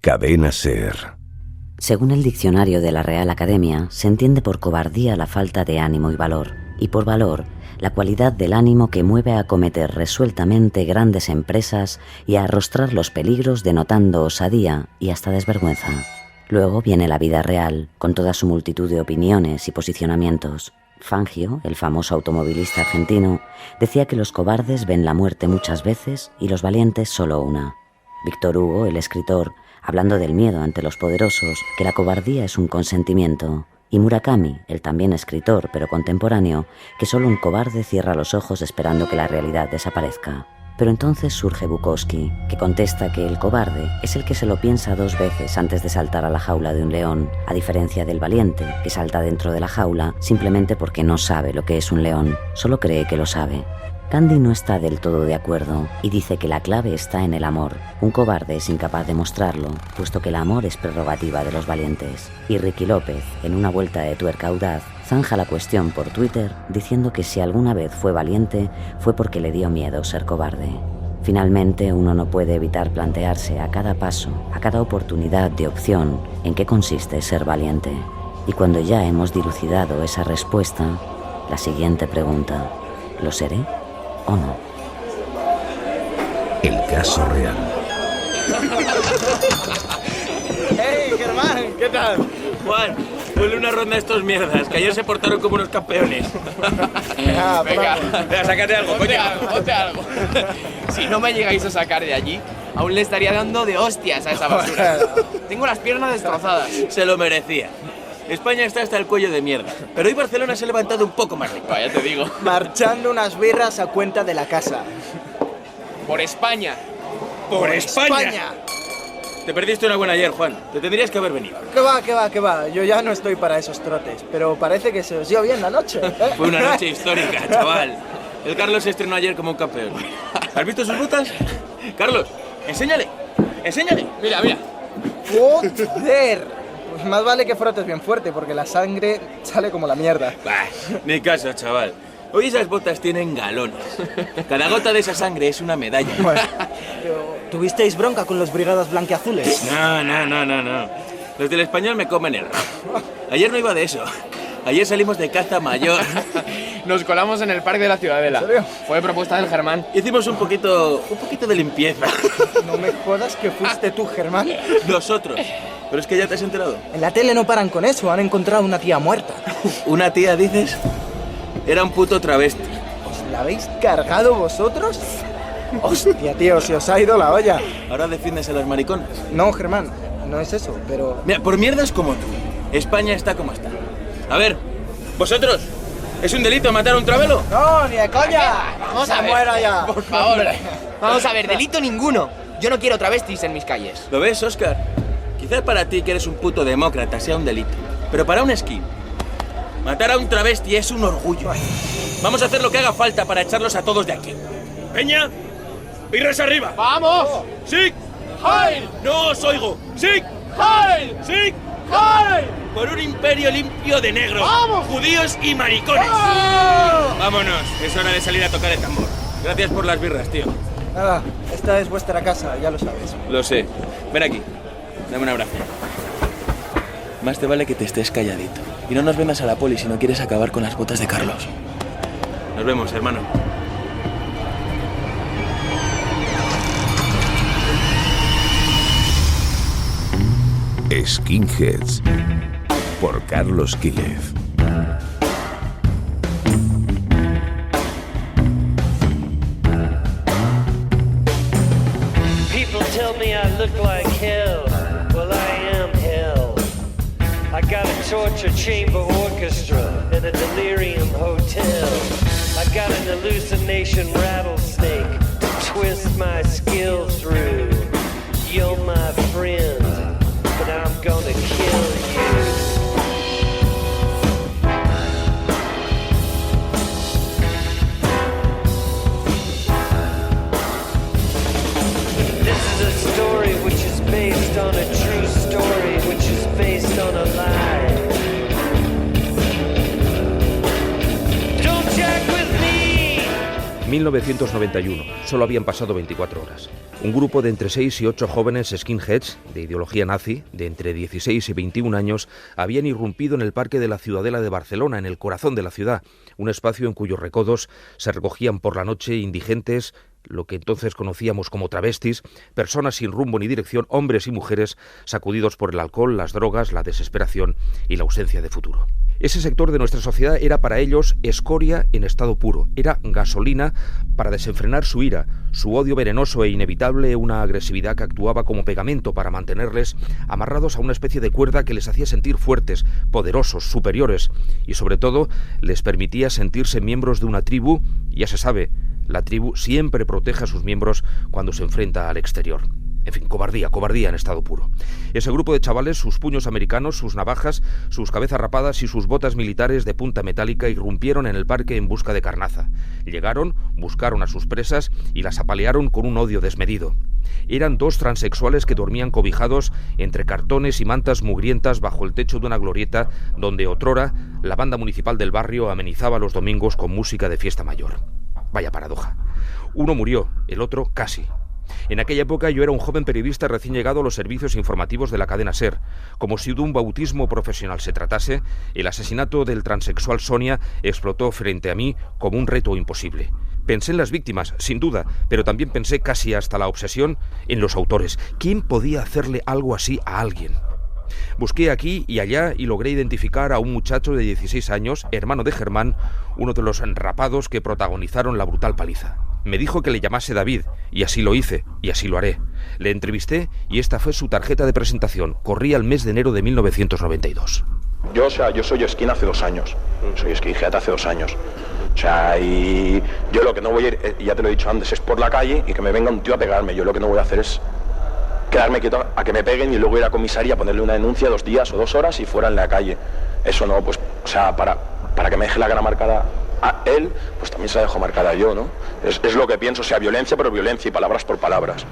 Cadena Ser. Según el diccionario de la Real Academia, se entiende por cobardía la falta de ánimo y valor, y por valor, la cualidad del ánimo que mueve a acometer resueltamente grandes empresas y a arrostrar los peligros denotando osadía y hasta desvergüenza. Luego viene la vida real, con toda su multitud de opiniones y posicionamientos. Fangio, el famoso automovilista argentino, decía que los cobardes ven la muerte muchas veces y los valientes solo una. Víctor Hugo, el escritor, hablando del miedo ante los poderosos, que la cobardía es un consentimiento. Y Murakami, el también escritor pero contemporáneo, que solo un cobarde cierra los ojos esperando que la realidad desaparezca. Pero entonces surge Bukowski, que contesta que el cobarde es el que se lo piensa 2 veces antes de saltar a la jaula de un león, a diferencia del valiente, que salta dentro de la jaula simplemente porque no sabe lo que es un león, solo cree que lo sabe. Gandhi no está del todo de acuerdo y dice que la clave está en el amor. Un cobarde es incapaz de mostrarlo, puesto que el amor es prerrogativa de los valientes. Y Ricky López, en una vuelta de tuerca audaz, zanja la cuestión por Twitter diciendo que si alguna vez fue valiente fue porque le dio miedo ser cobarde. Finalmente, uno no puede evitar plantearse a cada paso, a cada oportunidad de opción, en qué consiste ser valiente. Y cuando ya hemos dilucidado esa respuesta, la siguiente pregunta: ¿lo seré o no? El caso real. ¡Hey, Germán! ¿Qué tal? Juan, ponle una ronda a estos mierdas, que ayer se portaron como unos campeones. Venga, sácate algo, coño. Ponte algo. Si no me llegáis a sacar de allí, aún le estaría dando de hostias a esa basura. Tengo las piernas destrozadas. Se lo merecía. España está hasta el cuello de mierda, pero hoy Barcelona se ha levantado un poco más rico. Ya te digo. Marchando unas birras a cuenta de la casa. Por España. ¡Por España! Te perdiste una buena ayer, Juan. Te tendrías que haber venido. ¿Qué va? Yo ya no estoy para esos trotes, pero parece que se os dio bien la noche. Fue una noche histórica, chaval. El Carlos se estrenó ayer como un campeón. ¿Has visto sus botas? Carlos, enséñale. Mira. ¡Joder! Pues más vale que frotes bien fuerte, porque la sangre sale como la mierda. Bah, ni caso, chaval. Hoy esas botas tienen galones. Cada gota de esa sangre es una medalla. Bueno, pero, ¿tuvisteis bronca con los brigadas blanquiazules? No. Los del Español me comen el rabo. Ayer no iba de eso. Ayer salimos de caza mayor. Nos colamos en el Parque de la Ciudadela. ¿En serio? Fue propuesta del Germán. Hicimos un poquito de limpieza. No me jodas que fuiste tú, Germán. Nosotros. Pero es que ya te has enterado. En la tele no paran con eso, han encontrado una tía muerta. ¿Una tía, dices? Era un puto travesti. ¿Os la habéis cargado vosotros? Hostia, tío, se os ha ido la olla. ¿Ahora defiendes a las mariconas? No, Germán, no es eso, pero... Mira, por mierdas como tú, España está como está. A ver, vosotros, ¿es un delito matar a un travelo? ¡No, ni de coña! Vamos a ver. Muera ya. Por favor. Vamos a ver, delito ninguno. Yo no quiero travestis en mis calles. ¿Lo ves, Óscar? Quizás para ti, que eres un puto demócrata, sea un delito. Pero para un esquí, matar a un travesti es un orgullo. Vamos a hacer lo que haga falta para echarlos a todos de aquí. Peña, birras arriba. ¡Vamos! ¡Sí! ¡Heil! ¡No os oigo! ¡Sí! ¡Heil! ¡Sí! ¡Heil! Por un imperio limpio de negros, ¡Vamos! judíos y maricones. ¡Oh! Vámonos, es hora de salir a tocar el tambor. Gracias por las birras, tío. Nada, esta es vuestra casa, ya lo sabes. Lo sé. Ven aquí, dame un abrazo. Más te vale que te estés calladito. Y no nos vendas a la poli si no quieres acabar con las botas de Carlos. Nos vemos, hermano. Skinheads, por Carlos Quílez. People tell me I look like hell. Well, I am hell. I got a torture chamber orchestra and a delirium hotel. I got an hallucination rattlesnake to twist my skill through. You're my friend, but I'm gonna kill you. This is a story which is based on a true story, which is based on a lie. Don't jack with me! 1991. Solo habían pasado 24 horas. Un grupo de entre 6 y 8 jóvenes skinheads, de ideología nazi, de entre 16 y 21 años, habían irrumpido en el Parque de la Ciudadela de Barcelona, en el corazón de la ciudad, un espacio en cuyos recodos se recogían por la noche indigentes, lo que entonces conocíamos como travestis, personas sin rumbo ni dirección, hombres y mujeres sacudidos por el alcohol, las drogas, la desesperación y la ausencia de futuro. Ese sector de nuestra sociedad era para ellos escoria en estado puro, era gasolina para desenfrenar su ira, su odio venenoso e inevitable, una agresividad que actuaba como pegamento para mantenerles amarrados a una especie de cuerda que les hacía sentir fuertes, poderosos, superiores y sobre todo les permitía sentirse miembros de una tribu. Ya se sabe, la tribu siempre protege a sus miembros cuando se enfrenta al exterior. En fin, cobardía en estado puro. Ese grupo de chavales, sus puños americanos, sus navajas, sus cabezas rapadas y sus botas militares de punta metálica irrumpieron en el parque en busca de carnaza. Llegaron, buscaron a sus presas y las apalearon con un odio desmedido. Eran 2 transexuales que dormían cobijados entre cartones y mantas mugrientas bajo el techo de una glorieta donde otrora la banda municipal del barrio amenizaba los domingos con música de fiesta mayor. Vaya paradoja. Uno murió, el otro casi. En aquella época yo era un joven periodista recién llegado a los servicios informativos de la cadena SER. Como si de un bautismo profesional se tratase, el asesinato del transexual Sonia explotó frente a mí como un reto imposible. Pensé en las víctimas, sin duda, pero también pensé casi hasta la obsesión en los autores. ¿Quién podía hacerle algo así a alguien? Busqué aquí y allá y logré identificar a un muchacho de 16 años, hermano de Germán, uno de los rapados que protagonizaron la brutal paliza. Me dijo que le llamase David, y así lo hice, y así lo haré. Le entrevisté y esta fue su tarjeta de presentación. Corría el mes de enero de 1992. Yo soy skin hace 2 años. Soy skinhead hace 2 años. Y yo lo que no voy a ir, ya te lo he dicho antes, es por la calle y que me venga un tío a pegarme. Yo lo que no voy a hacer es quedarme quieto a que me peguen y luego ir a comisaría a ponerle una denuncia 2 días o 2 horas y fuera en la calle. Eso no, pues, para que me deje la cara marcada a él, pues también se la dejo marcada yo, ¿no? Es lo que pienso, violencia, pero violencia y palabras por palabras.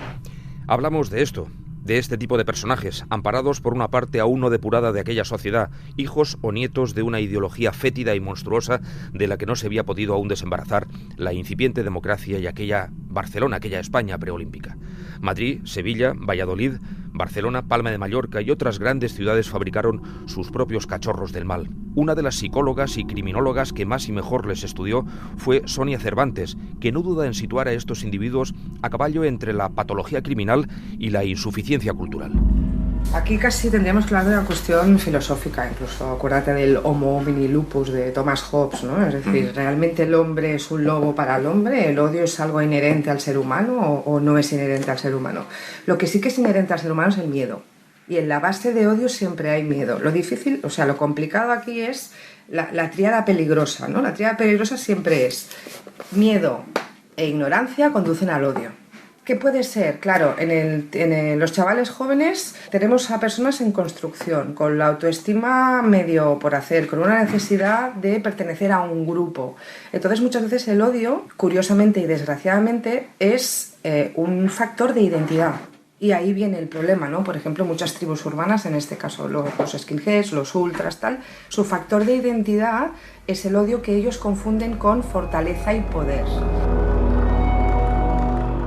Hablamos de esto, de este tipo de personajes, amparados por una parte aún no depurada de aquella sociedad, hijos o nietos de una ideología fétida y monstruosa de la que no se había podido aún desembarazar la incipiente democracia y aquella Barcelona, aquella España preolímpica. Madrid, Sevilla, Valladolid, Barcelona, Palma de Mallorca y otras grandes ciudades fabricaron sus propios cachorros del mal. Una de las psicólogas y criminólogas que más y mejor les estudió fue Sonia Cervantes, que no duda en situar a estos individuos a caballo entre la patología criminal y la insuficiencia cultural. Aquí casi tendríamos que hablar de una cuestión filosófica, incluso acuérdate del Homo homini lupus de Thomas Hobbes, ¿no? Es decir, ¿realmente el hombre es un lobo para el hombre? ¿El odio es algo inherente al ser humano o no es inherente al ser humano? Lo que sí que es inherente al ser humano es el miedo. Y en la base de odio siempre hay miedo. Lo difícil, lo complicado aquí es la tríada peligrosa, ¿no? La tríada peligrosa siempre es miedo e ignorancia conducen al odio. ¿Qué puede ser? Claro, en los chavales jóvenes tenemos a personas en construcción, con la autoestima medio por hacer, con una necesidad de pertenecer a un grupo. Entonces muchas veces el odio, curiosamente y desgraciadamente, es un factor de identidad. Y ahí viene el problema, ¿no? Por ejemplo, muchas tribus urbanas, en este caso los skinheads, los ultras, tal, su factor de identidad es el odio que ellos confunden con fortaleza y poder.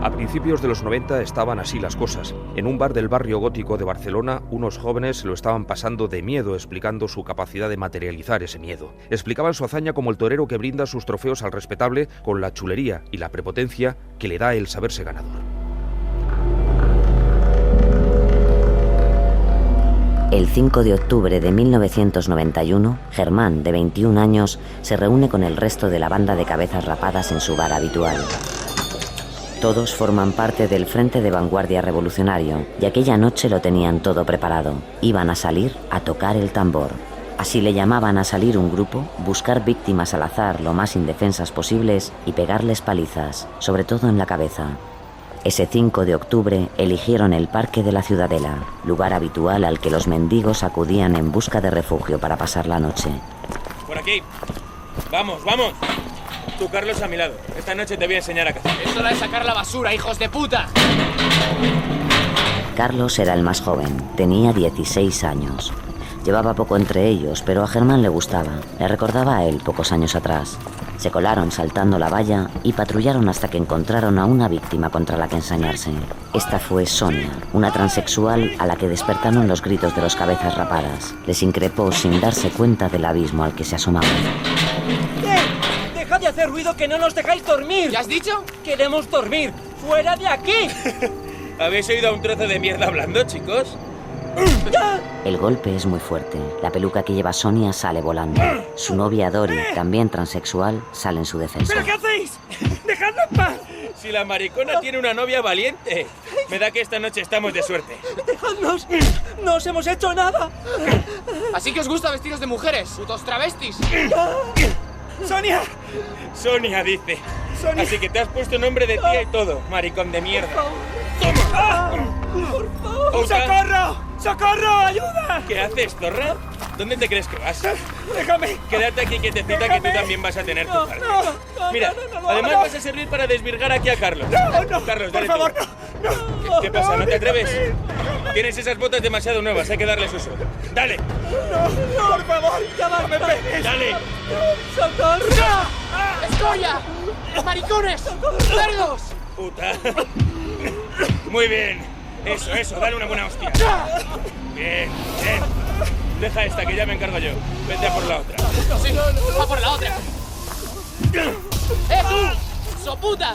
A principios de los 90 estaban así las cosas. En un bar del barrio gótico de Barcelona, unos jóvenes lo estaban pasando de miedo, explicando su capacidad de materializar ese miedo. Explicaban su hazaña como el torero que brinda sus trofeos al respetable con la chulería y la prepotencia que le da el saberse ganador. El 5 de octubre de 1991, Germán, de 21 años, se reúne con el resto de la banda de cabezas rapadas en su bar habitual. Todos forman parte del Frente de Vanguardia Revolucionario y aquella noche lo tenían todo preparado. Iban a salir a tocar el tambor. Así le llamaban a salir un grupo, buscar víctimas al azar lo más indefensas posibles y pegarles palizas, sobre todo en la cabeza. Ese 5 de octubre eligieron el Parque de la Ciudadela, lugar habitual al que los mendigos acudían en busca de refugio para pasar la noche. Por aquí. Vamos, vamos. Tú, Carlos, a mi lado. Esta noche te voy a enseñar a cazar. ¡Es hora de sacar la basura, hijos de puta! Carlos era el más joven, tenía 16 años. Llevaba poco entre ellos, pero a Germán le gustaba. Le recordaba a él pocos años atrás. Se colaron saltando la valla y patrullaron hasta que encontraron a una víctima contra la que ensañarse. Esta fue Sonia, una transexual a la que despertaron los gritos de los cabezas rapadas. Les increpó sin darse cuenta del abismo al que se asomaban. ¿Qué? ¡Dejad de hacer ruido, que no nos dejáis dormir! ¿Ya has dicho? ¡Queremos dormir! ¡Fuera de aquí! ¿Habéis oído a un trozo de mierda hablando, chicos? El golpe es muy fuerte. La peluca que lleva Sonia sale volando. Su novia Dory, también transexual, sale en su defensa. ¿Pero qué hacéis? ¡Dejadlo en paz! Si la maricona tiene una novia valiente. Me da que esta noche estamos de suerte. ¡Dejadnos! ¡No os hemos hecho nada! Así que os gusta vestiros de mujeres, putos travestis. ¡Sonia! Sonia dice. Sonia. Así que te has puesto nombre de tía y todo, maricón de mierda. ¡Por favor! ¡Socorro! ¡Socorro! ¡Ayuda! ¿Qué haces, zorra? ¿Dónde te crees que vas? ¡Déjame! Quédate aquí quietecita, que tú también vas a tener tu parte. Mira, además vas a servir para desvirgar aquí a Carlos. ¡No! Carlos, ¡Por dale favor, tú. no! ¿Qué pasa? ¿No te atreves? Tienes esas botas demasiado nuevas, hay que darles uso. ¡Dale! ¡No! ¡Por favor! ¡Ya va! ¡Me pegues! ¡Dale! ¡Socorro! ¡Escoria! ¡Maricones! ¡Cerdos! Puta. Muy bien. Eso, dale una buena hostia. Bien. Deja esta, que ya me encargo yo. Vete a por la otra. Sí, va por la otra. ¡Tú! ¡Soputa!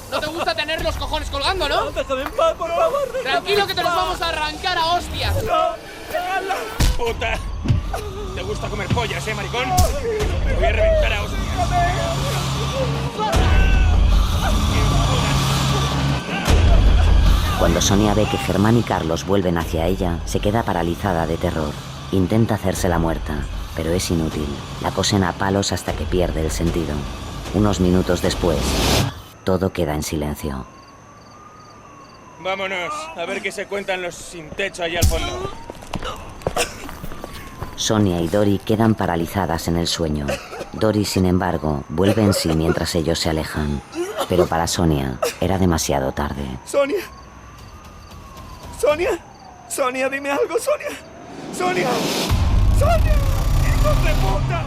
¿No te gusta tener los cojones colgando, no? ¡Déjame en paz, por favor! Tranquilo, que te los vamos a arrancar a hostias. ¡No! ¡Dejadla! ¡Puta! ¿Te gusta comer pollas, maricón? Te voy a reventar a hostias. Cuando Sonia ve que Germán y Carlos vuelven hacia ella, se queda paralizada de terror. Intenta hacerse la muerta, pero es inútil. La cosen a palos hasta que pierde el sentido. Unos minutos después, todo queda en silencio. Vámonos, a ver qué se cuentan los sin techo allá al fondo. Sonia y Dory quedan paralizadas en el sueño. Dory, sin embargo, vuelve en sí mientras ellos se alejan. Pero para Sonia era demasiado tarde. ¡Sonia! ¡Sonia! ¡Sonia, dime algo, Sonia! ¡Sonia! ¡Sonia! ¡Hijos de puta!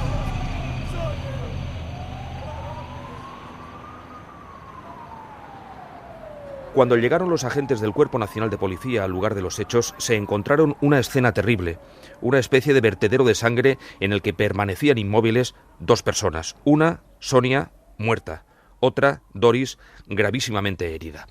Cuando llegaron los agentes del Cuerpo Nacional de Policía al lugar de los hechos, se encontraron una escena terrible, una especie de vertedero de sangre en el que permanecían inmóviles dos personas. Una, Sonia, muerta. Otra, Doris, gravísimamente herida.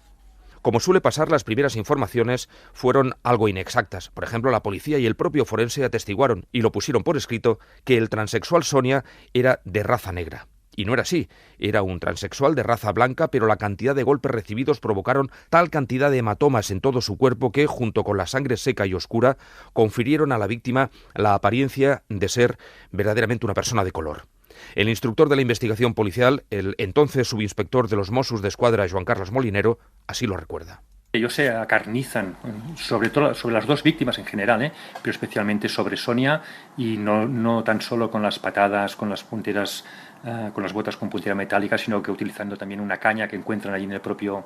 Como suele pasar, las primeras informaciones fueron algo inexactas. Por ejemplo, la policía y el propio forense atestiguaron y lo pusieron por escrito que el transexual Sonia era de raza negra. Y no era así, era un transexual de raza blanca, pero la cantidad de golpes recibidos provocaron tal cantidad de hematomas en todo su cuerpo que, junto con la sangre seca y oscura, confirieron a la víctima la apariencia de ser verdaderamente una persona de color. El instructor de la investigación policial, el entonces subinspector de los Mossos d'Esquadra, Joan Carlos Molinero, así lo recuerda. Ellos se acarnizan, sobre todo sobre las dos víctimas en general, pero especialmente sobre Sonia, y no tan solo con las patadas, con las punteras, con las botas con puntera metálica, sino que utilizando también una caña que encuentran allí en el propio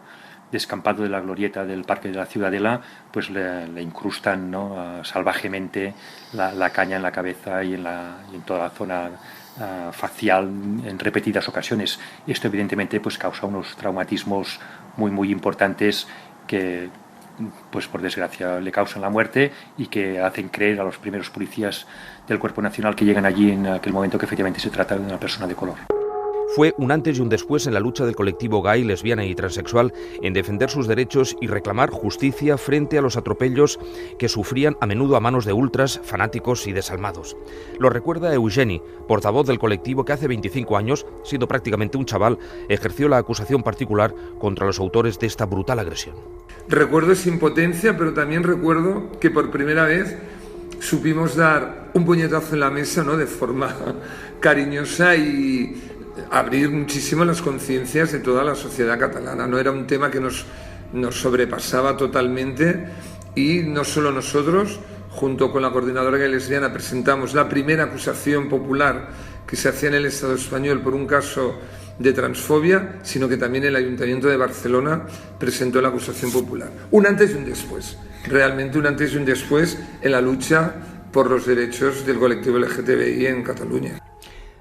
descampado de la glorieta del Parque de la Ciudadela, pues le incrustan, ¿no?, salvajemente la caña en la cabeza y en toda la zona facial en repetidas ocasiones. Esto evidentemente pues causa unos traumatismos muy importantes que, pues por desgracia, le causan la muerte y que hacen creer a los primeros policías del Cuerpo Nacional que llegan allí en aquel momento que efectivamente se trata de una persona de color. Fue un antes y un después en la lucha del colectivo gay, lesbiana y transexual en defender sus derechos y reclamar justicia frente a los atropellos que sufrían a menudo a manos de ultras, fanáticos y desalmados. Lo recuerda Eugeni, portavoz del colectivo que hace 25 años, siendo prácticamente un chaval, ejerció la acusación particular contra los autores de esta brutal agresión. Recuerdo esa impotencia, pero también recuerdo que por primera vez supimos dar un puñetazo en la mesa, ¿no?, de forma cariñosa y abrir muchísimo las conciencias de toda la sociedad catalana. No era un tema que nos sobrepasaba totalmente y no solo nosotros, junto con la Coordinadora Gay Lesbiana, presentamos la primera acusación popular que se hacía en el Estado español por un caso de transfobia, sino que también el Ayuntamiento de Barcelona presentó la acusación popular. Un antes y un después, realmente un antes y un después en la lucha por los derechos del colectivo LGTBI en Cataluña.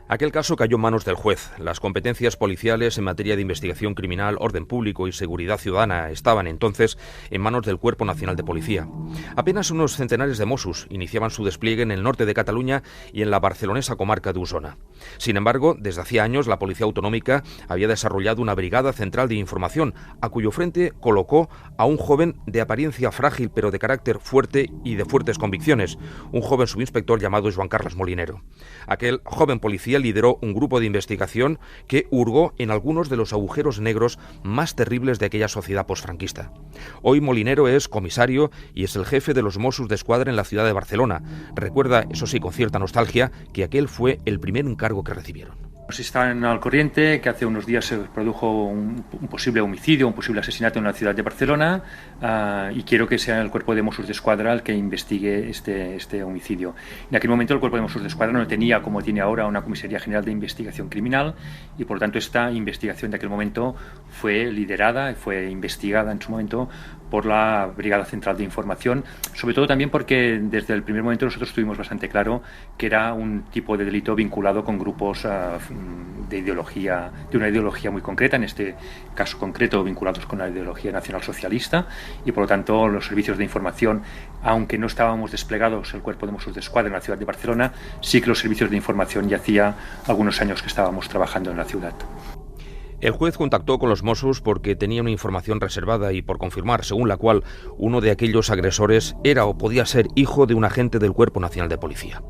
Aquel caso cayó en manos del juez. Las competencias policiales en materia de investigación criminal, orden público y seguridad ciudadana estaban entonces en manos del Cuerpo Nacional de Policía. Apenas unos centenares de Mossos iniciaban su despliegue en el norte de Cataluña y en la barcelonesa comarca de Osona. Sin embargo, desde hacía años la Policía Autonómica había desarrollado una brigada central de información, a cuyo frente colocó a un joven de apariencia frágil pero de carácter fuerte y de fuertes convicciones, un joven subinspector llamado Joan Carles Molinero. Aquel joven policía lideró un grupo de investigación que hurgó en algunos de los agujeros negros más terribles de aquella sociedad posfranquista. Hoy Molinero es comisario y es el jefe de los Mossos d'Esquadra en la ciudad de Barcelona. Recuerda, eso sí, con cierta nostalgia, que aquel fue el primer encargo que recibieron. Pues están al corriente que hace unos días se produjo un posible homicidio, un posible asesinato en la ciudad de Barcelona y quiero que sea el cuerpo de Mossos d'Esquadra el que investigue este homicidio. En aquel momento el cuerpo de Mossos d'Esquadra no tenía, como tiene ahora, una comisaría general de investigación criminal y por lo tanto esta investigación de aquel momento fue liderada y fue investigada en su momento por la Brigada Central de Información, sobre todo también porque desde el primer momento nosotros tuvimos bastante claro que era un tipo de delito vinculado con grupos de una ideología muy concreta, en este caso concreto vinculados con la ideología nacionalsocialista, y por lo tanto los servicios de información, aunque no estábamos desplegados el cuerpo de Mossos d'Esquadra en la ciudad de Barcelona, sí que los servicios de información ya hacía algunos años que estábamos trabajando en la ciudad. El juez contactó con los Mossos porque tenía una información reservada y por confirmar, según la cual uno de aquellos agresores era o podía ser hijo de un agente del Cuerpo Nacional de Policía.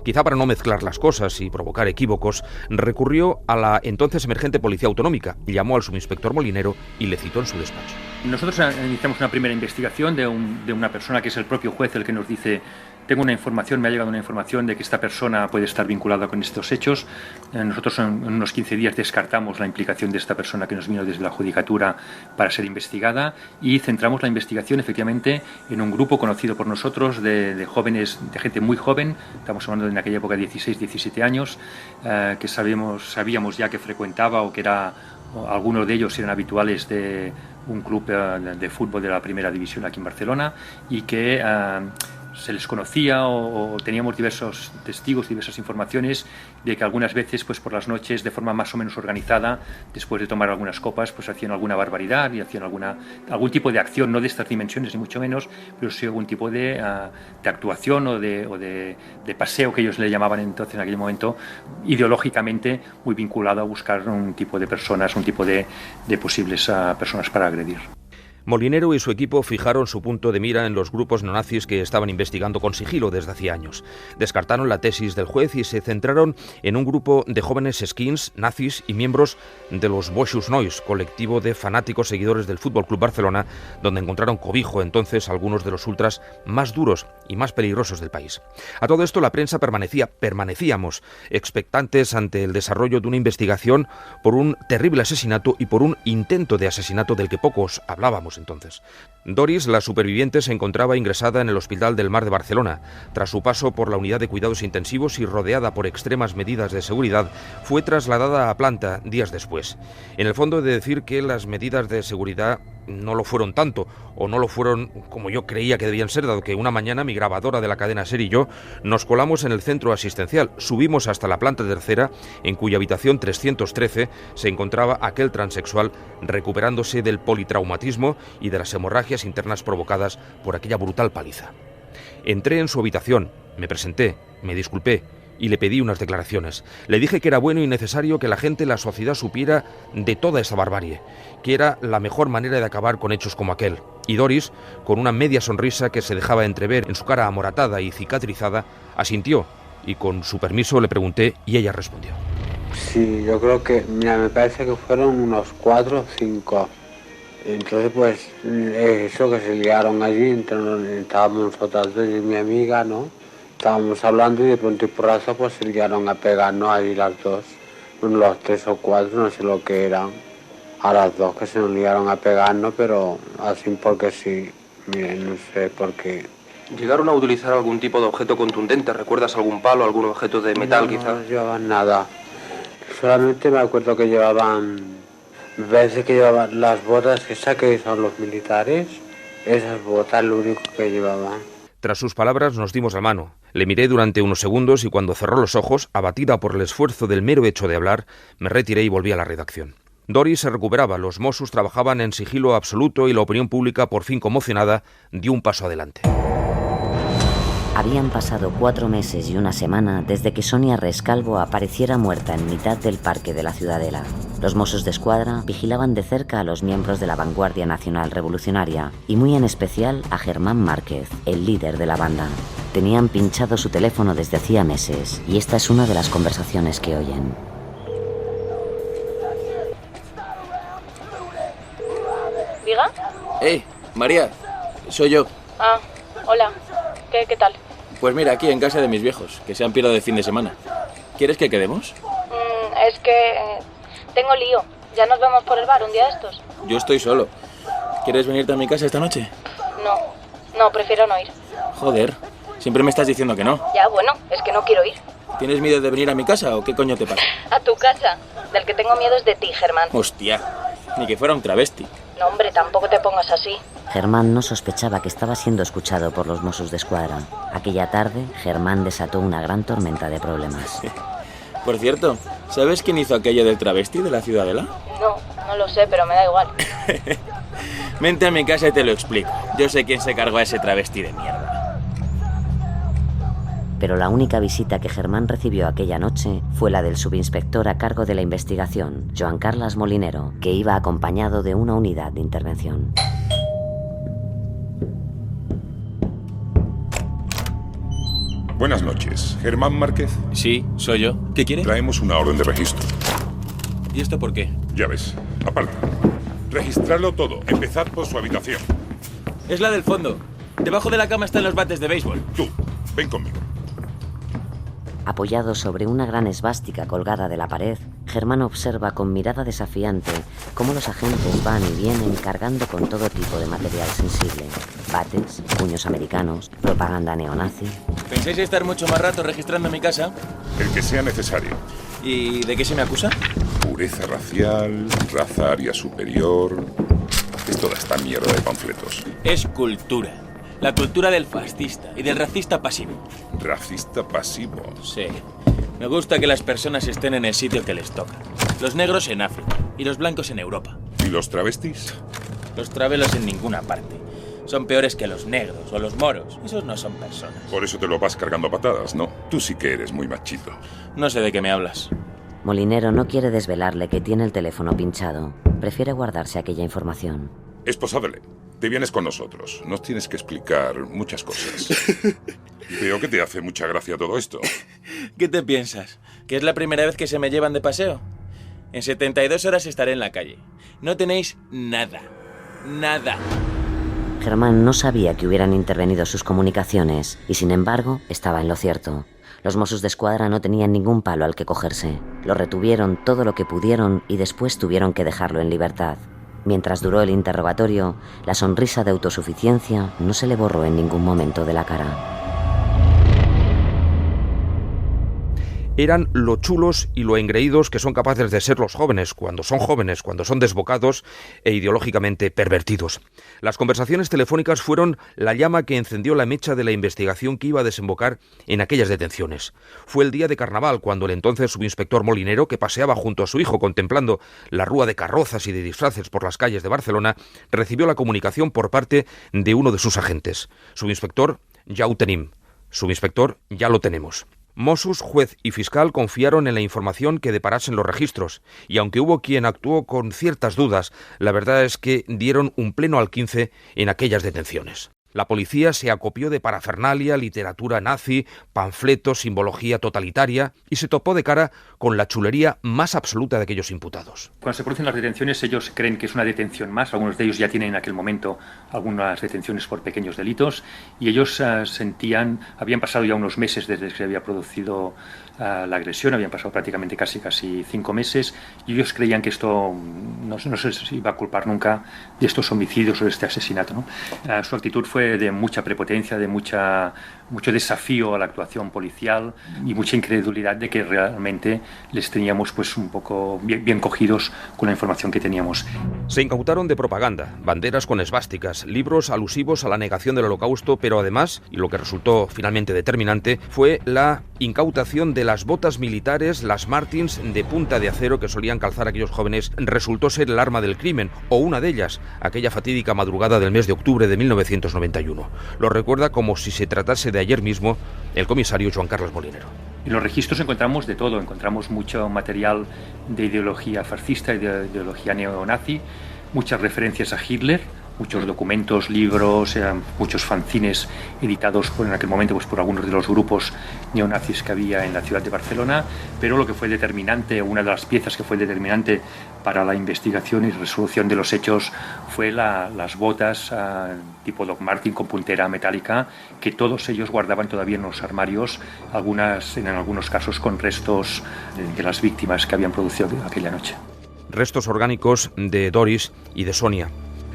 Quizá para no mezclar las cosas y provocar equívocos, recurrió a la entonces emergente Policía Autonómica, llamó al subinspector Molinero y le citó en su despacho. Nosotros iniciamos una primera investigación de una persona que es el propio juez el que nos dice: tengo una información, me ha llegado una información de que esta persona puede estar vinculada con estos hechos. Nosotros en unos 15 días descartamos la implicación de esta persona que nos vino desde la Judicatura para ser investigada y centramos la investigación efectivamente en un grupo conocido por nosotros de jóvenes, de gente muy joven, estamos hablando de en aquella época 16, 17 años, que sabíamos ya que frecuentaba o que algunos de ellos eran habituales de un club de fútbol de la primera división aquí en Barcelona y que se les conocía o teníamos diversos testigos, diversas informaciones de que algunas veces pues por las noches de forma más o menos organizada, después de tomar algunas copas, pues hacían alguna barbaridad y hacían algún tipo de acción, no de estas dimensiones ni mucho menos, pero sí algún tipo de actuación o de paseo que ellos le llamaban entonces en aquel momento, ideológicamente muy vinculado a buscar un tipo de personas, un tipo de posibles personas para agredir. Molinero y su equipo fijaron su punto de mira en los grupos neonazis que estaban investigando con sigilo desde hacía años. Descartaron la tesis del juez y se centraron en un grupo de jóvenes skins, nazis y miembros de los Boixos Nois, colectivo de fanáticos seguidores del Fútbol Club Barcelona, donde encontraron cobijo entonces algunos de los ultras más duros y más peligrosos del país. A todo esto la prensa permanecíamos expectantes ante el desarrollo de una investigación por un terrible asesinato y por un intento de asesinato del que pocos hablábamos entonces. Doris, la superviviente, se encontraba ingresada en el Hospital del Mar de Barcelona. Tras su paso por la unidad de cuidados intensivos y rodeada por extremas medidas de seguridad, fue trasladada a planta días después. En el fondo he de decir que las medidas de seguridad no lo fueron tanto, o no lo fueron como yo creía que debían ser, dado que una mañana mi grabadora de la cadena SER y yo nos colamos en el centro asistencial, subimos hasta la planta tercera, en cuya habitación 313 se encontraba aquel transexual recuperándose del politraumatismo y de las hemorragias internas provocadas por aquella brutal paliza. Entré en su habitación, me presenté, me disculpé y le pedí unas declaraciones. Le dije que era bueno y necesario que la gente, la sociedad, supiera de toda esa barbarie, que era la mejor manera de acabar con hechos como aquel. Y Doris, con una media sonrisa que se dejaba entrever en su cara amoratada y cicatrizada, asintió y con su permiso le pregunté y ella respondió. Sí, yo creo que, mira, me parece que fueron unos 4 o 5. Entonces pues eso que se liaron allí, estábamos nosotras dos y mi amiga, ¿no? Estábamos hablando y de pronto y porrazo pues se liaron a pegarnos ahí las dos. Los 3 o 4, no sé lo que eran. A las dos que se nos liaron a pegarnos, pero así porque sí, miren, no sé por qué. ¿Llegaron a utilizar algún tipo de objeto contundente? ¿Recuerdas algún palo, algún objeto de metal quizás? No llevaban nada. Solamente me acuerdo que llevaban, me parece que llevaban las botas que son los militares, esas botas lo único que llevaban. Tras sus palabras nos dimos la mano. Le miré durante unos segundos y cuando cerró los ojos, abatida por el esfuerzo del mero hecho de hablar, me retiré y volví a la redacción. Doris se recuperaba, los Mossos trabajaban en sigilo absoluto y la opinión pública, por fin conmocionada, dio un paso adelante. Habían pasado 4 meses y una semana desde que Sonia Rescalvo apareciera muerta en mitad del parque de la Ciudadela. Los Mossos de Escuadra vigilaban de cerca a los miembros de la Vanguardia Nacional Revolucionaria y muy en especial a Germán Márquez, el líder de la banda. Tenían pinchado su teléfono desde hacía meses y esta es una de las conversaciones que oyen. ¿Diga? María, soy yo. Ah, hola. ¿Qué tal? Pues mira, aquí en casa de mis viejos, que se han pirado de fin de semana. ¿Quieres que quedemos? Es que tengo lío. Ya nos vemos por el bar un día de estos. Yo estoy solo. ¿Quieres venirte a mi casa esta noche? No, prefiero no ir. Joder, siempre me estás diciendo que no. Ya, bueno, es que no quiero ir. ¿Tienes miedo de venir a mi casa o qué coño te pasa? A tu casa. Del que tengo miedo es de ti, Germán. Hostia, ni que fuera un travesti. No, hombre, tampoco te pongas así. Germán no sospechaba que estaba siendo escuchado por los Mossos de Escuadra. Aquella tarde, Germán desató una gran tormenta de problemas. Por cierto, ¿sabes quién hizo aquello del travesti de la Ciudadela? No lo sé, pero me da igual. Vente a mi casa y te lo explico. Yo sé quién se cargó a ese travesti de mierda. Pero la única visita que Germán recibió aquella noche fue la del subinspector a cargo de la investigación, Joan Carles Molinero, que iba acompañado de una unidad de intervención. Buenas noches. ¿Germán Márquez? Sí, soy yo. ¿Qué quiere? Traemos una orden de registro. ¿Y esto por qué? Ya ves. Aparte. Registrarlo todo. Empezad por su habitación. Es la del fondo. Debajo de la cama están los bates de béisbol. Tú, ven conmigo. Apoyado sobre una gran esvástica colgada de la pared, Germán observa con mirada desafiante cómo los agentes van y vienen cargando con todo tipo de material sensible. Bates, puños americanos, propaganda neonazi. ¿Pensáis estar mucho más rato registrando mi casa? El que sea necesario. ¿Y de qué se me acusa? Pureza racial, raza aria superior... Es toda esta mierda de panfletos. Es cultura. La cultura del fascista y del racista pasivo. ¿Racista pasivo? Sí. Me gusta que las personas estén en el sitio que les toca. Los negros en África y los blancos en Europa. ¿Y los travestis? Los travelos en ninguna parte. Son peores que los negros o los moros. Esos no son personas. Por eso te lo vas cargando a patadas, ¿no? Tú sí que eres muy machito. No sé de qué me hablas. Molinero no quiere desvelarle que tiene el teléfono pinchado. Prefiere guardarse aquella información. Es posible. Te vienes con nosotros. Nos tienes que explicar muchas cosas. Veo que te hace mucha gracia todo esto. ¿Qué te piensas? ¿Que es la primera vez que se me llevan de paseo? En 72 horas estaré en la calle. No tenéis nada. Nada. Germán no sabía que hubieran intervenido sus comunicaciones y, sin embargo, estaba en lo cierto. Los Mossos de Escuadra no tenían ningún palo al que cogerse. Lo retuvieron todo lo que pudieron y después tuvieron que dejarlo en libertad. Mientras duró el interrogatorio, la sonrisa de autosuficiencia no se le borró en ningún momento de la cara. Eran lo chulos y lo engreídos que son capaces de ser los jóvenes, cuando son desbocados e ideológicamente pervertidos. Las conversaciones telefónicas fueron la llama que encendió la mecha de la investigación que iba a desembocar en aquellas detenciones. Fue el día de carnaval cuando el entonces subinspector Molinero, que paseaba junto a su hijo contemplando la rúa de carrozas y de disfraces por las calles de Barcelona, recibió la comunicación por parte de uno de sus agentes. Subinspector, ja ho tenim. Subinspector, ya lo tenemos. Mossos, juez y fiscal confiaron en la información que deparasen los registros, y aunque hubo quien actuó con ciertas dudas, la verdad es que dieron un pleno alquince en aquellas detenciones. La policía se acopió de parafernalia, literatura nazi, panfletos, simbología totalitaria y se topó de cara con la chulería más absoluta de aquellos imputados. Cuando se producen las detenciones, ellos creen que es una detención más. Algunos de ellos ya tienen en aquel momento algunas detenciones por pequeños delitos y ellos habían pasado ya unos meses desde que se había producido la agresión, habían pasado prácticamente casi 5 meses y ellos creían que esto no se iba a culpar nunca de estos homicidios o de este asesinato, ¿no? Su actitud fue de mucha prepotencia, de mucha mucho desafío a la actuación policial y mucha incredulidad de que realmente les teníamos pues un poco bien cogidos con la información que teníamos. Se incautaron de propaganda, banderas con esvásticas, libros alusivos a la negación del Holocausto, pero además, y lo que resultó finalmente determinante, fue la incautación de las botas militares, las Martins de punta de acero que solían calzar aquellos jóvenes. Resultó ser el arma del crimen, o una de ellas, aquella fatídica madrugada del mes de octubre de 1991. Lo recuerda como si se tratase de ayer mismo el comisario Joan Carlos Molinero. En los registros encontramos de todo, encontramos mucho material de ideología fascista y de ideología neonazi, muchas referencias a Hitler, muchos documentos, libros, muchos fanzines editados en aquel momento por algunos de los grupos neonazis que había en la ciudad de Barcelona, pero lo que fue determinante, una de las piezas que fue determinante para la investigación y resolución de los hechos fue las botas tipo Doc Martin con puntera metálica que todos ellos guardaban todavía en los armarios, en algunos casos con restos de las víctimas que habían producido aquella noche. Restos orgánicos de Doris y de Sonia.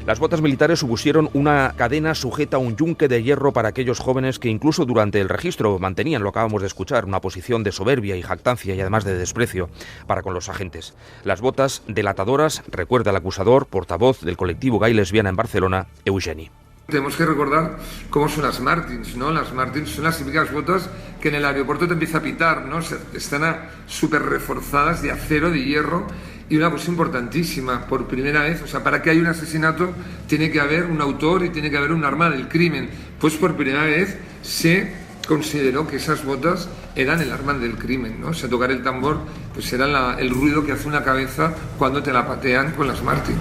Las botas militares supusieron una cadena sujeta a un yunque de hierro para aquellos jóvenes que incluso durante el registro mantenían, lo acabamos de escuchar, una posición de soberbia y jactancia y además de desprecio para con los agentes. Las botas delatadoras, recuerda el acusador, portavoz del colectivo gay lesbiana en Barcelona, Eugeni. Tenemos que recordar cómo son las Martins, ¿no? Las Martins son las típicas botas que en el aeropuerto te empieza a pitar, ¿no? Están súper reforzadas de acero, de hierro. Y una cosa importantísima, por primera vez, o sea, para que haya un asesinato tiene que haber un autor y tiene que haber un arma del crimen. Pues por primera vez se consideró que esas botas eran el arma del crimen, ¿no? O sea, tocar el tambor pues era el ruido que hace una cabeza cuando te la patean con las Martins.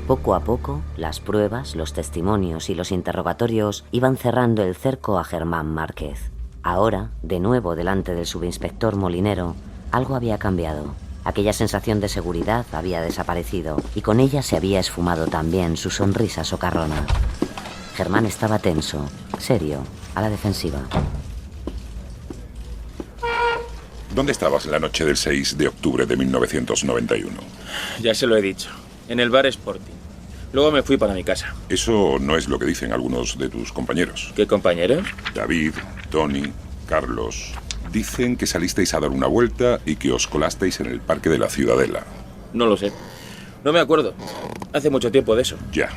Poco a poco, las pruebas, los testimonios y los interrogatorios iban cerrando el cerco a Germán Márquez. Ahora, de nuevo delante del subinspector Molinero, algo había cambiado. Aquella sensación de seguridad había desaparecido y con ella se había esfumado también su sonrisa socarrona. Germán estaba tenso, serio, a la defensiva. ¿Dónde estabas la noche del 6 de octubre de 1991? Ya se lo he dicho, en el bar Sporting. Luego me fui para mi casa. Eso no es lo que dicen algunos de tus compañeros. ¿Qué compañeros? David, Tony, Carlos. Dicen que salisteis a dar una vuelta y que os colasteis en el parque de la Ciudadela. No lo sé. No me acuerdo. Hace mucho tiempo de eso. Ya.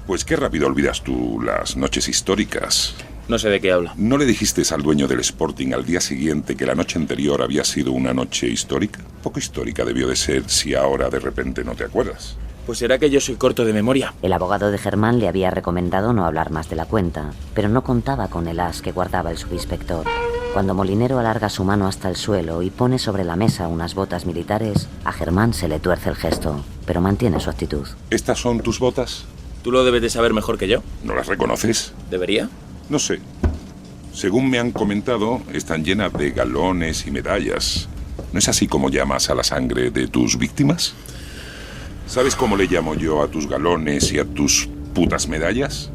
Pues qué rápido olvidas tú las noches históricas. No sé de qué habla. ¿No le dijiste al dueño del Sporting al día siguiente que la noche anterior había sido una noche histórica? Poco histórica debió de ser si ahora de repente no te acuerdas. Pues será que yo soy corto de memoria. El abogado de Germán le había recomendado no hablar más de la cuenta, pero no contaba con el as que guardaba el subinspector. Cuando Molinero alarga su mano hasta el suelo y pone sobre la mesa unas botas militares, a Germán se le tuerce el gesto, pero mantiene su actitud. ¿Estas son tus botas? Tú lo debes de saber mejor que yo. ¿No las reconoces? ¿Debería? No sé. Según me han comentado, están llenas de galones y medallas. ¿No es así como llamas a la sangre de tus víctimas? ¿Sabes cómo le llamo yo a tus galones y a tus putas medallas?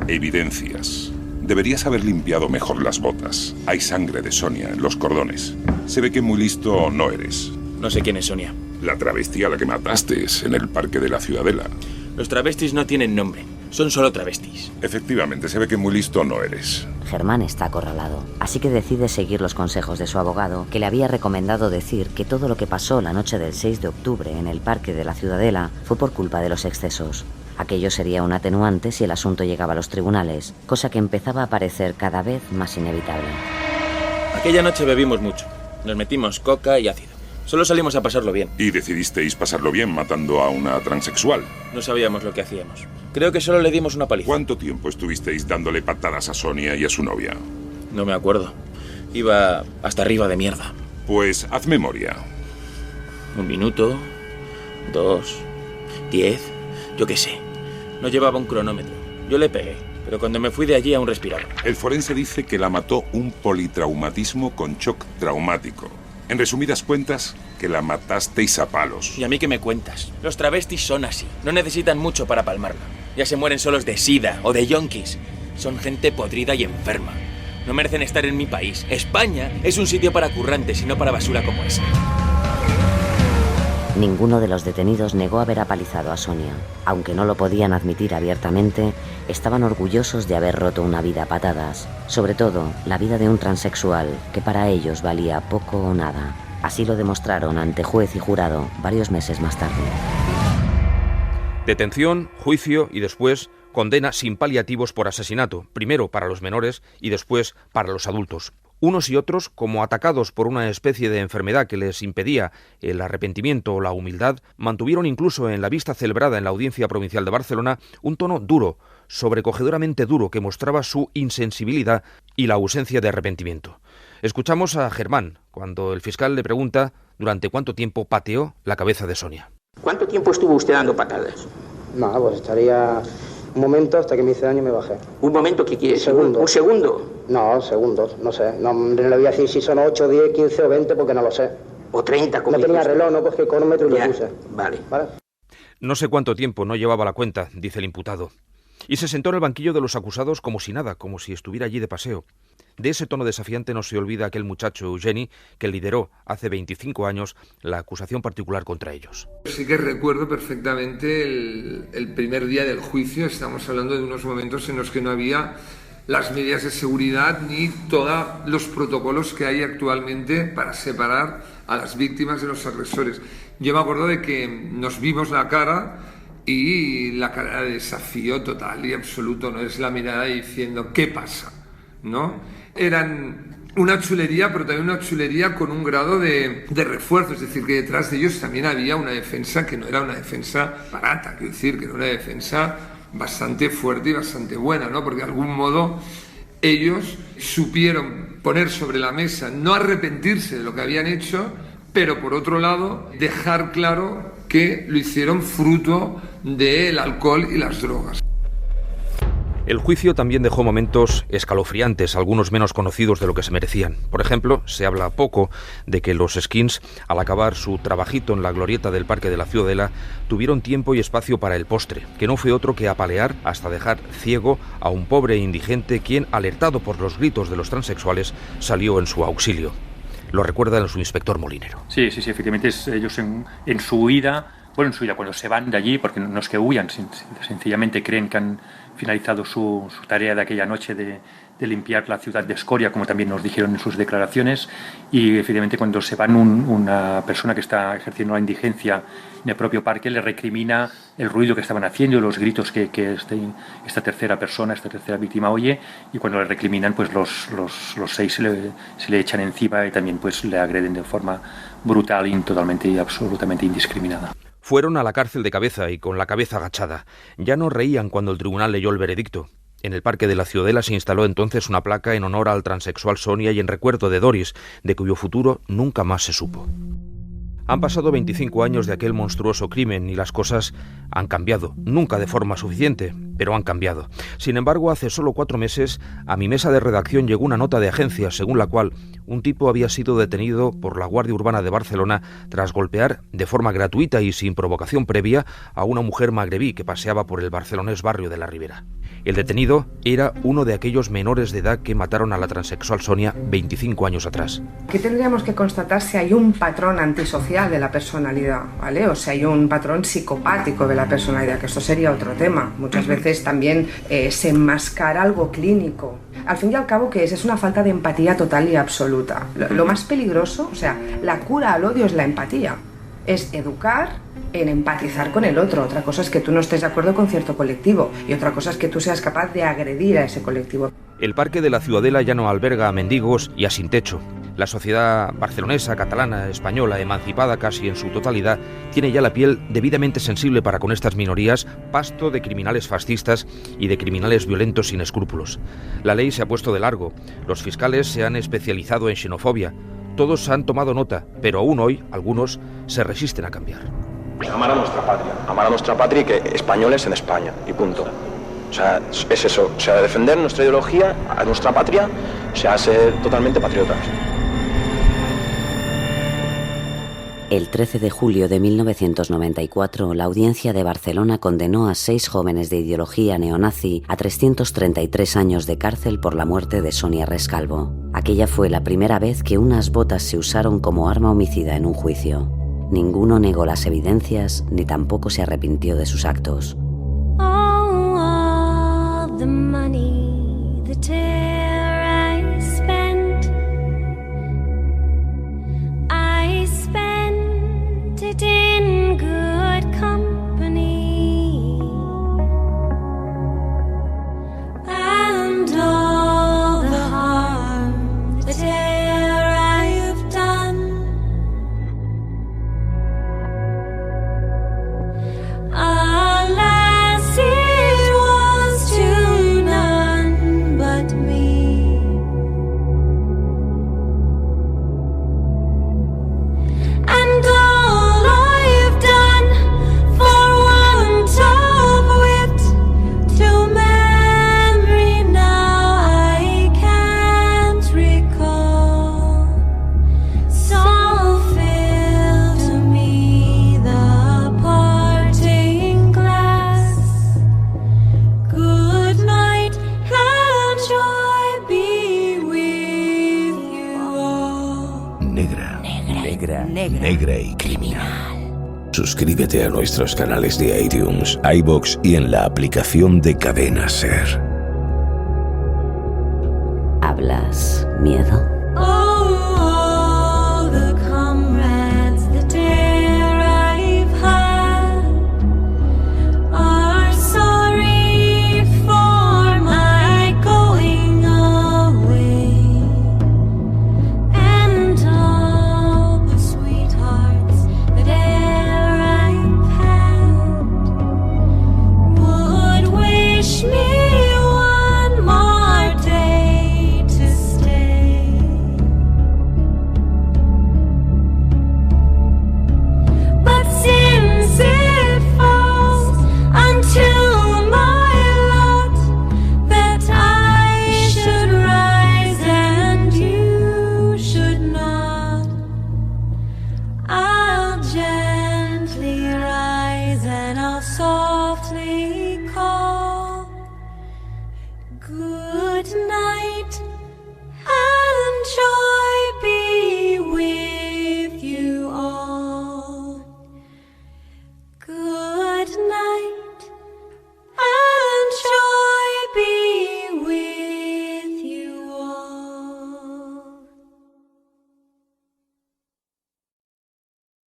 Evidencias. Deberías haber limpiado mejor las botas. Hay sangre de Sonia en los cordones. Se ve que muy listo no eres. No sé quién es Sonia. La travesti a la que mataste en el parque de la Ciudadela. Los travestis no tienen nombre. Son solo travestis. Efectivamente, se ve que muy listo no eres. Germán está acorralado, así que decide seguir los consejos de su abogado, que le había recomendado decir que todo lo que pasó la noche del 6 de octubre en el parque de la Ciudadela fue por culpa de los excesos. Aquello sería un atenuante si el asunto llegaba a los tribunales, cosa que empezaba a parecer cada vez más inevitable. Aquella noche bebimos mucho. Nos metimos coca y ácido. Solo salimos a pasarlo bien. ¿Y decidisteis pasarlo bien matando a una transexual? No sabíamos lo que hacíamos. Creo que solo le dimos una paliza. ¿Cuánto tiempo estuvisteis dándole patadas a Sonia y a su novia? No me acuerdo. Iba hasta arriba de mierda. Pues haz memoria. 1 minuto, 2, 10, yo qué sé. No llevaba un cronómetro. Yo le pegué, pero cuando me fui de allí aún respiraba. El forense dice que la mató un politraumatismo con shock traumático. En resumidas cuentas, que la matasteis a palos. ¿Y a mí qué me cuentas? Los travestis son así. No necesitan mucho para palmarla. Ya se mueren solos de sida o de yonkis. Son gente podrida y enferma. No merecen estar en mi país. España es un sitio para currantes y no para basura como esa. Ninguno de los detenidos negó haber apalizado a Sonia. Aunque no lo podían admitir abiertamente, estaban orgullosos de haber roto una vida a patadas, sobre todo la vida de un transexual que para ellos valía poco o nada. Así lo demostraron ante juez y jurado varios meses más tarde. Detención, juicio y después condena sin paliativos por asesinato, primero para los menores y después para los adultos. Unos y otros, como atacados por una especie de enfermedad que les impedía el arrepentimiento o la humildad, mantuvieron incluso en la vista celebrada en la Audiencia Provincial de Barcelona un tono duro, sobrecogedoramente duro, que mostraba su insensibilidad y la ausencia de arrepentimiento. Escuchamos a Germán cuando el fiscal le pregunta durante cuánto tiempo pateó la cabeza de Sonia. ¿Cuánto tiempo estuvo usted dando patadas? No, pues estaría un momento hasta que me hice daño y me bajé. ¿Un momento qué quiere decir? Segundos. ¿Un segundo? No, segundos, no sé. No le voy a decir si son 8, 10, 15 o 20 porque no lo sé. ¿O 30? Como no tenía reloj, no cogí el cronómetro y lo puse. Vale. No sé cuánto tiempo no llevaba la cuenta, dice el imputado. Y se sentó en el banquillo de los acusados como si nada, como si estuviera allí de paseo. De ese tono desafiante no se olvida aquel muchacho Eugeni que lideró hace 25 años la acusación particular contra ellos. Sí que recuerdo perfectamente el primer día del juicio. Estamos hablando de unos momentos en los que no había las medidas de seguridad ni todos los protocolos que hay actualmente para separar a las víctimas de los agresores. Yo me acuerdo de que nos vimos la cara y la cara de desafío total y absoluto, no es la mirada diciendo ¿qué pasa? ¿No? Eran una chulería, pero también una chulería con un grado de refuerzo, es decir, que detrás de ellos también había una defensa que no era una defensa barata, quiero decir, que era una defensa bastante fuerte y bastante buena, ¿no? Porque de algún modo ellos supieron poner sobre la mesa, no arrepentirse de lo que habían hecho, pero por otro lado dejar claro que lo hicieron fruto del alcohol y las drogas. El juicio también dejó momentos escalofriantes, algunos menos conocidos de lo que se merecían. Por ejemplo, se habla poco de que los skins, al acabar su trabajito en la glorieta del Parque de la Ciudadela, tuvieron tiempo y espacio para el postre, que no fue otro que apalear hasta dejar ciego a un pobre indigente quien, alertado por los gritos de los transexuales, salió en su auxilio. Lo recuerda el subinspector Molinero. Sí, efectivamente ellos en su huida, cuando se van de allí, porque no es que huyan, sencillamente creen que han finalizado su tarea de aquella noche de limpiar la ciudad de Escoria, como también nos dijeron en sus declaraciones, y efectivamente cuando se van una persona que está ejerciendo la indigencia en el propio parque le recrimina el ruido que estaban haciendo y los gritos que esta tercera persona, esta tercera víctima oye, y cuando le recriminan pues los 6 se le echan encima y también pues le agreden de forma brutal y totalmente y absolutamente indiscriminada. Fueron a la cárcel de cabeza y con la cabeza agachada. Ya no reían cuando el tribunal leyó el veredicto. En el Parque de la Ciudadela se instaló entonces una placa en honor al transexual Sonia y en recuerdo de Doris, de cuyo futuro nunca más se supo. Han pasado 25 años de aquel monstruoso crimen y las cosas han cambiado. Nunca de forma suficiente, pero han cambiado. Sin embargo, hace solo 4 meses, a mi mesa de redacción llegó una nota de agencia según la cual un tipo había sido detenido por la Guardia Urbana de Barcelona tras golpear de forma gratuita y sin provocación previa a una mujer magrebí que paseaba por el barcelonés barrio de la Ribera. El detenido era uno de aquellos menores de edad que mataron a la transexual Sonia 25 años atrás. ¿Qué tendríamos que constatar si hay un patrón antisocial de la personalidad, ¿vale? O si hay un patrón psicopático de la personalidad, que esto sería otro tema. Muchas veces también se enmascara algo clínico. Al fin y al cabo, ¿qué es? Es una falta de empatía total y absoluta. Lo más peligroso, o sea, la cura al odio es la empatía. Es educar en empatizar con el otro. Otra cosa es que tú no estés de acuerdo con cierto colectivo y otra cosa es que tú seas capaz de agredir a ese colectivo. El Parque de la Ciudadela ya no alberga a mendigos y a sin techo. La sociedad barcelonesa, catalana, española, emancipada casi en su totalidad, tiene ya la piel debidamente sensible para con estas minorías, pasto de criminales fascistas y de criminales violentos sin escrúpulos. La ley se ha puesto de largo. Los fiscales se han especializado en xenofobia. Todos han tomado nota, pero aún hoy algunos se resisten a cambiar. Amar a nuestra patria y que españoles en España, y punto. O sea, es eso, o sea, defender nuestra ideología, a nuestra patria, o sea, ser totalmente patriotas. El 13 de julio de 1994, la Audiencia de Barcelona condenó a 6 jóvenes de ideología neonazi a 333 años de cárcel por la muerte de Sonia Rescalvo. Aquella fue la primera vez que unas botas se usaron como arma homicida en un juicio. Ninguno negó las evidencias ni tampoco se arrepintió de sus actos. All the money that I spent it in good company, and all the harm that I have done, alas, it was to none but me. And all I've done for want of wit to memory now I can't recall. So fill to me the parting glass. Good night and joy be with you all. Negra y criminal. Suscríbete a nuestros canales de iTunes, iVoox y en la aplicación de Cadena Ser. ¿Hablas miedo? Oh, the